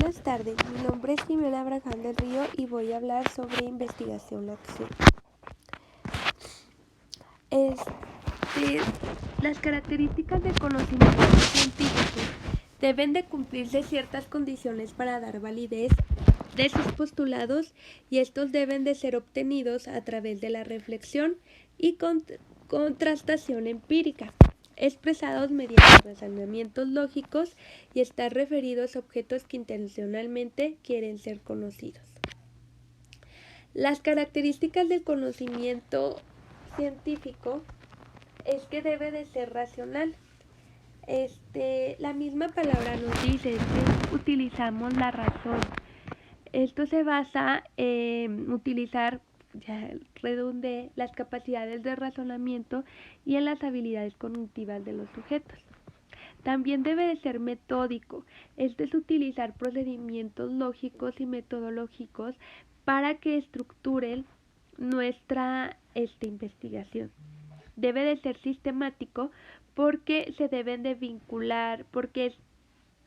Buenas tardes, mi nombre es Jimena Abraham del Río y voy a hablar sobre investigación-acción. Las características del conocimiento científico deben de cumplirse ciertas condiciones para dar validez de sus postulados y estos deben de ser obtenidos a través de la reflexión y contrastación empírica, expresados mediante razonamientos lógicos y estar referidos a objetos que intencionalmente quieren ser conocidos. Las características del conocimiento científico es que debe de ser racional. La misma palabra nos dice que utilizamos la razón. Esto se basa en utilizar, ya redundé, las capacidades de razonamiento y en las habilidades cognitivas de los sujetos. También debe de ser metódico. Esto es utilizar procedimientos lógicos y metodológicos para que estructuren nuestra investigación. Debe de ser sistemático porque se deben de vincular, porque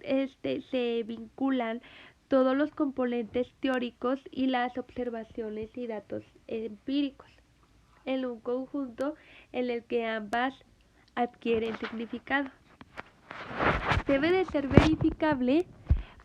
se vinculan todos los componentes teóricos y las observaciones y datos empíricos en un conjunto en el que ambas adquieren significado. Debe de ser verificable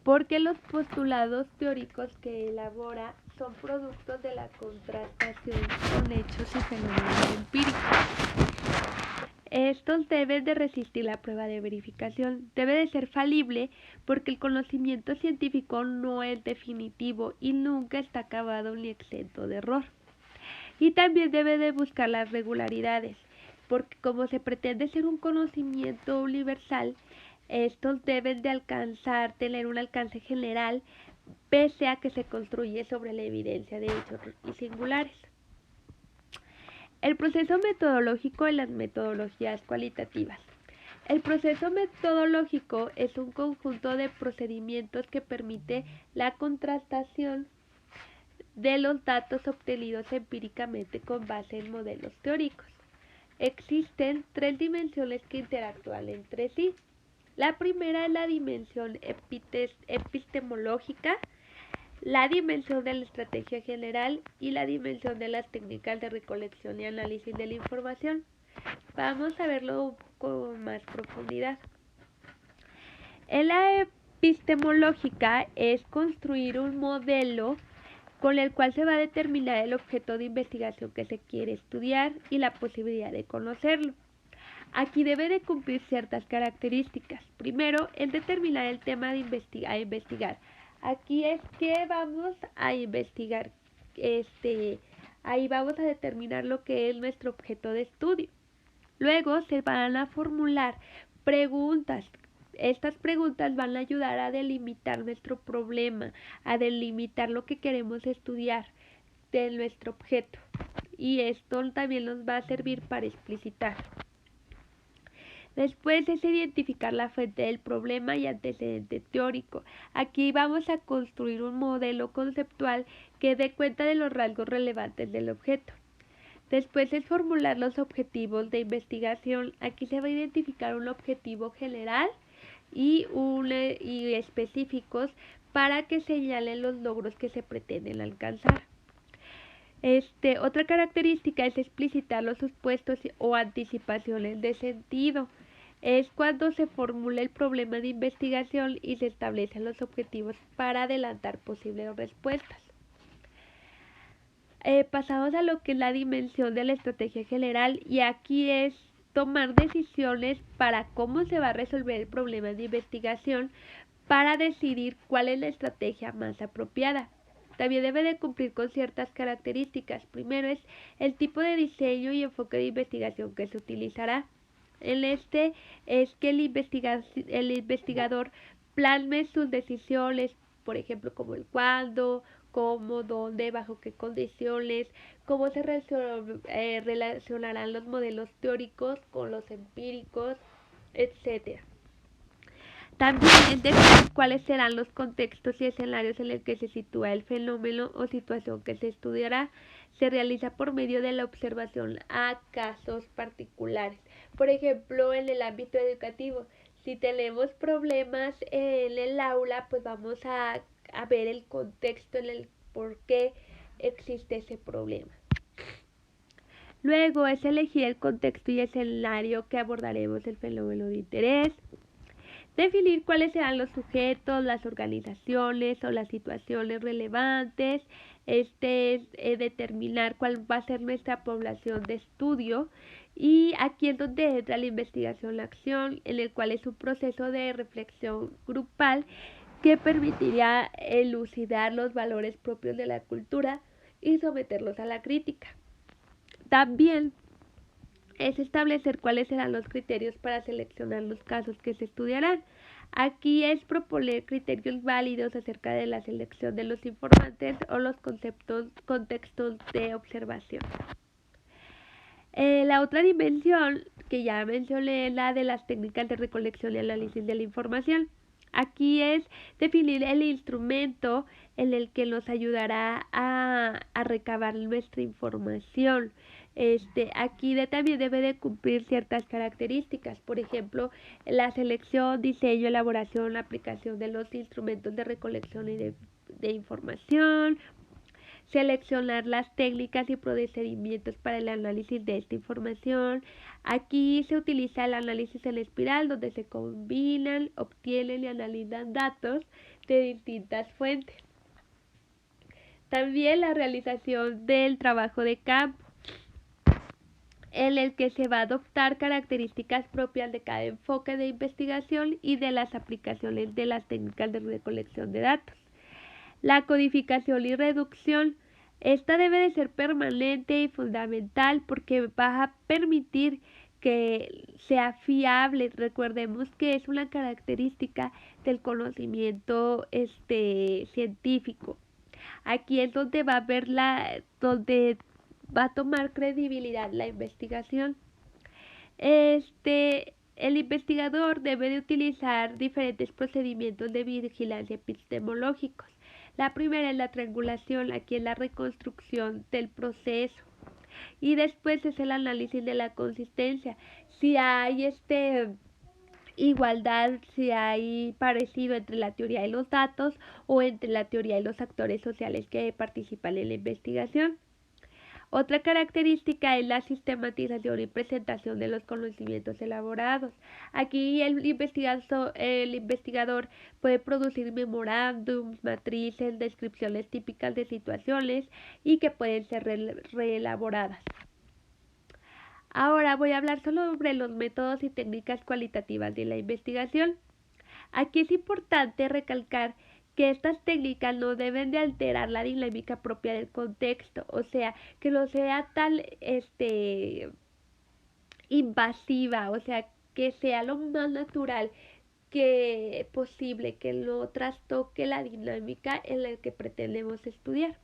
porque los postulados teóricos que elabora son productos de la contrastación con hechos y fenómenos empíricos. Estos deben de resistir la prueba de verificación. Debe de ser falible porque el conocimiento científico no es definitivo y nunca está acabado ni exento de error. Y también debe de buscar las regularidades, porque como se pretende ser un conocimiento universal, estos deben de tener un alcance general, pese a que se construye sobre la evidencia de hechos y singulares. El proceso metodológico y las metodologías cualitativas. El proceso metodológico es un conjunto de procedimientos que permite la contrastación de los datos obtenidos empíricamente con base en modelos teóricos. Existen tres dimensiones que interactúan entre sí. La primera es la dimensión epistemológica, la dimensión de la estrategia general y la dimensión de las técnicas de recolección y análisis de la información. Vamos a verlo con más profundidad. En la epistemológica es construir un modelo con el cual se va a determinar el objeto de investigación que se quiere estudiar y la posibilidad de conocerlo. Aquí debe de cumplir ciertas características. Primero, el determinar el tema a investigar. Aquí es que vamos a investigar. Ahí vamos a determinar lo que es nuestro objeto de estudio. Luego se van a formular preguntas. Estas preguntas van a ayudar a delimitar nuestro problema, a delimitar lo que queremos estudiar de nuestro objeto. Y esto también nos va a servir para explicitar. Después es identificar la fuente del problema y antecedente teórico. Aquí vamos a construir un modelo conceptual que dé cuenta de los rasgos relevantes del objeto. Después es formular los objetivos de investigación. Aquí se va a identificar un objetivo general y específicos para que señalen los logros que se pretenden alcanzar. Otra característica es explicitar los supuestos o anticipaciones de sentido. Es cuando se formula el problema de investigación y se establecen los objetivos para adelantar posibles respuestas. Pasamos a lo que es la dimensión de la estrategia general y aquí es tomar decisiones para cómo se va a resolver el problema de investigación para decidir cuál es la estrategia más apropiada. También debe de cumplir con ciertas características. Primero es el tipo de diseño y enfoque de investigación que se utilizará. Es que el investigador plasme sus decisiones, por ejemplo, como el cuándo, cómo, dónde, bajo qué condiciones, cómo se relacionarán los modelos teóricos con los empíricos, etc. También definir cuáles serán los contextos y escenarios en los que se sitúa el fenómeno o situación que se estudiará. Se realiza por medio de la observación a casos particulares. Por ejemplo, en el ámbito educativo Si tenemos problemas en el aula, pues vamos a ver el contexto en el por qué existe ese problema. Luego es elegir el contexto y escenario que abordaremos el fenómeno de interés. Definir cuáles serán los sujetos, las organizaciones o las situaciones relevantes. Determinar cuál va a ser nuestra población de estudio. Y aquí es donde entra la investigación, la acción, en el cual es un proceso de reflexión grupal que permitiría elucidar los valores propios de la cultura y someterlos a la crítica. También es establecer cuáles serán los criterios para seleccionar los casos que se estudiarán. Aquí es proponer criterios válidos acerca de la selección de los informantes o los contextos de observación. La otra dimensión que ya mencioné es la de las técnicas de recolección y análisis de la información. Aquí es definir el instrumento en el que nos ayudará a recabar nuestra información. Aquí también debe de cumplir ciertas características, por ejemplo, la selección, diseño, elaboración, aplicación de los instrumentos de recolección y de información, seleccionar las técnicas y procedimientos para el análisis de esta información. Aquí se utiliza el análisis en espiral, donde se combinan, obtienen y analizan datos de distintas fuentes. También la realización del trabajo de campo, en el que se va a adoptar características propias de cada enfoque de investigación y de las aplicaciones de las técnicas de recolección de datos. La codificación y reducción, esta debe de ser permanente y fundamental porque va a permitir que sea fiable. Recordemos que es una característica del conocimiento científico. Aquí es donde va a ver donde va a tomar credibilidad la investigación. El investigador debe de utilizar diferentes procedimientos de vigilancia epistemológicos. La primera es la triangulación, aquí es la reconstrucción del proceso. Y después es el análisis de la consistencia. Si hay igualdad, si hay parecido entre la teoría y los datos o entre la teoría y los actores sociales que participan en la investigación. Otra característica es la sistematización y presentación de los conocimientos elaborados. Aquí el investigador puede producir memorándums, matrices, descripciones típicas de situaciones y que pueden ser reelaboradas. Ahora voy a hablar sobre los métodos y técnicas cualitativas de la investigación. Aquí es importante recalcar que estas técnicas no deben de alterar la dinámica propia del contexto, o sea, que no sea tan invasiva, o sea, que sea lo más natural que posible, que no trastoque la dinámica en la que pretendemos estudiar.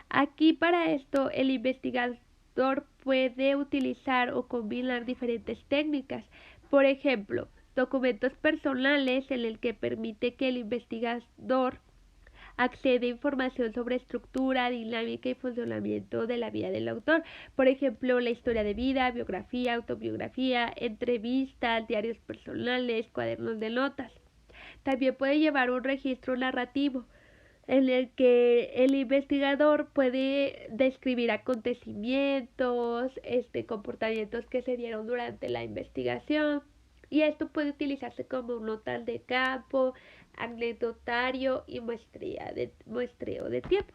Aquí para esto el investigador puede utilizar o combinar diferentes técnicas. Por ejemplo, documentos personales en el que permite que el investigador accede a información sobre estructura, dinámica y funcionamiento de la vida del autor. Por ejemplo, la historia de vida, biografía, autobiografía, entrevistas, diarios personales, cuadernos de notas. También puede llevar un registro narrativo en el que el investigador puede describir acontecimientos, comportamientos que se dieron durante la investigación, y esto puede utilizarse como un notas de campo, anecdotario y muestreo de tiempo.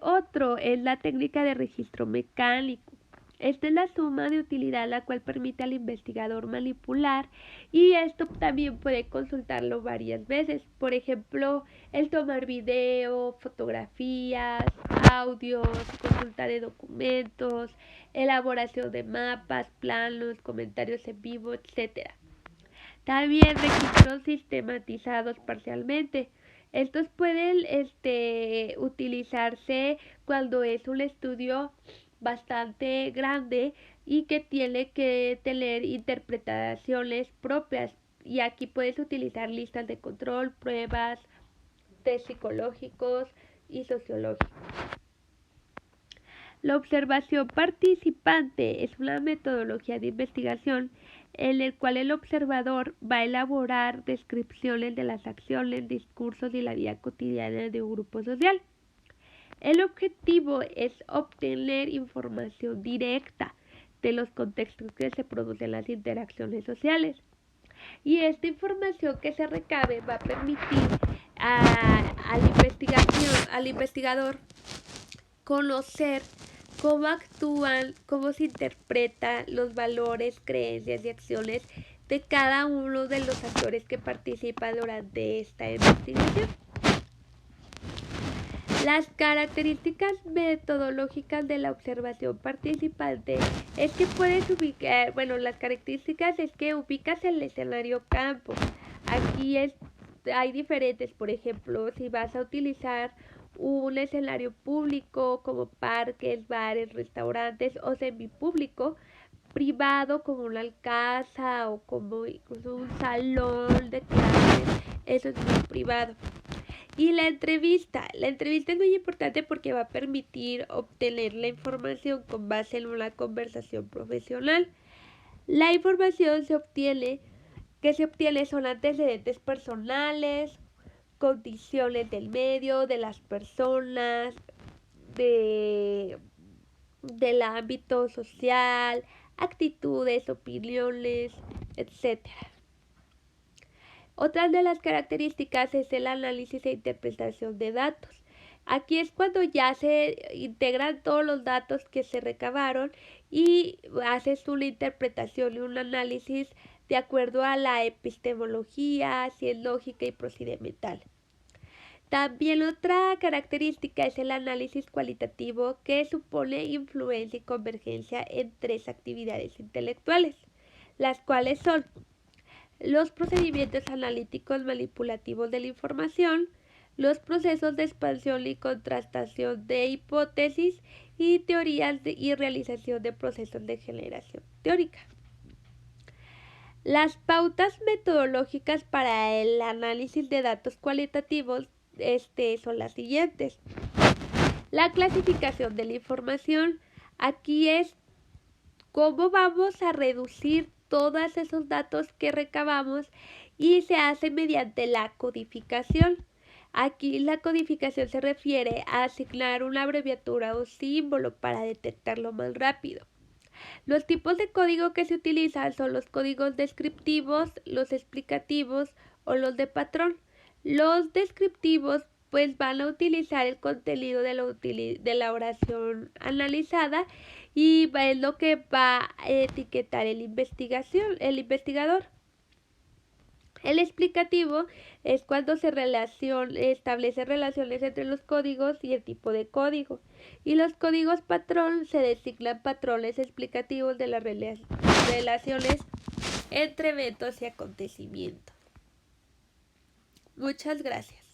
Otro es la técnica de registro mecánico. Esta es la suma de utilidad la cual permite al investigador manipular, y esto también puede consultarlo varias veces. Por ejemplo, el tomar video, fotografías, audios, consulta de documentos, elaboración de mapas, planos, comentarios en vivo, etc. También registros sistematizados parcialmente. Estos pueden utilizarse cuando es un estudio bastante grande y que tiene que tener interpretaciones propias, y aquí puedes utilizar listas de control, pruebas, test psicológicos y sociológicos. La observación participante es una metodología de investigación en la cual el observador va a elaborar descripciones de las acciones, discursos y la vida cotidiana de un grupo social. El objetivo es obtener información directa de los contextos que se producen las interacciones sociales. Y esta información que se recabe va a permitir al investigador conocer cómo actúan, cómo se interpretan los valores, creencias y acciones de cada uno de los actores que participan durante esta investigación. Las características metodológicas de la observación participante es que puedes ubicar, las características es que ubicas el escenario campo. Aquí hay diferentes, por ejemplo, si vas a utilizar un escenario público como parques, bares, restaurantes o semipúblico, privado como una alcázar o como incluso un salón de clases, eso es muy privado. Y la entrevista es muy importante porque va a permitir obtener la información con base en una conversación profesional. La información que se obtiene son antecedentes personales, condiciones del medio, de las personas, del ámbito social, actitudes, opiniones, etc. Otra de las características es el análisis e interpretación de datos. Aquí es cuando ya se integran todos los datos que se recabaron y haces una interpretación y un análisis de acuerdo a la epistemología, si es lógica y procedimental. También otra característica es el análisis cualitativo, que supone influencia y convergencia en tres actividades intelectuales, las cuales son los procedimientos analíticos manipulativos de la información, los procesos de expansión y contrastación de hipótesis y teorías y realización de procesos de generación teórica. Las pautas metodológicas para el análisis de datos cualitativos son las siguientes. La clasificación de la información. Aquí es cómo vamos a reducir todos esos datos que recabamos y se hace mediante la codificación. Aquí la codificación se refiere a asignar una abreviatura o símbolo para detectarlo más rápido. Los tipos de código que se utilizan son los códigos descriptivos, los explicativos o los de patrón. Los descriptivos pues van a utilizar el contenido de la oración analizada y es lo que va a etiquetar el investigador. El explicativo es cuando se establece relaciones entre los códigos y el tipo de código. Y los códigos patrón se designan patrones explicativos de las relaciones entre eventos y acontecimientos. Muchas gracias.